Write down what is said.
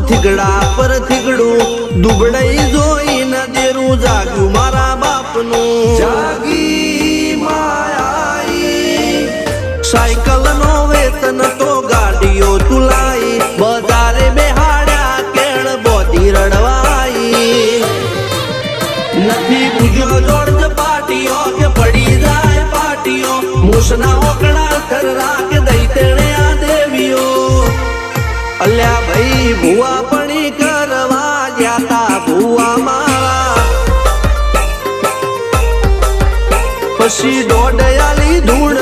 થીગડા પર થીગડું દુબડાઈ જોઈને દેરું જાગ્યું મારા બાપનું જાગી માયાઈ સાયકલ નો વેતન તો ગાડીઓ તુલાઈ બજારે બેહાડ્યા કેળ બોધી રડવાઈ નથી પૂજ્યો જોર્જ પાટીઓ કે પડી જાય પાટીઓ મૂસના ઓકડા થરરા કે દઈ તેણે આ દેવીઓ અલ્યા ભાઈ ભુવા પણી કરવા ગયા તા ભુવા મારા પછી દોડયાલી ધૂળ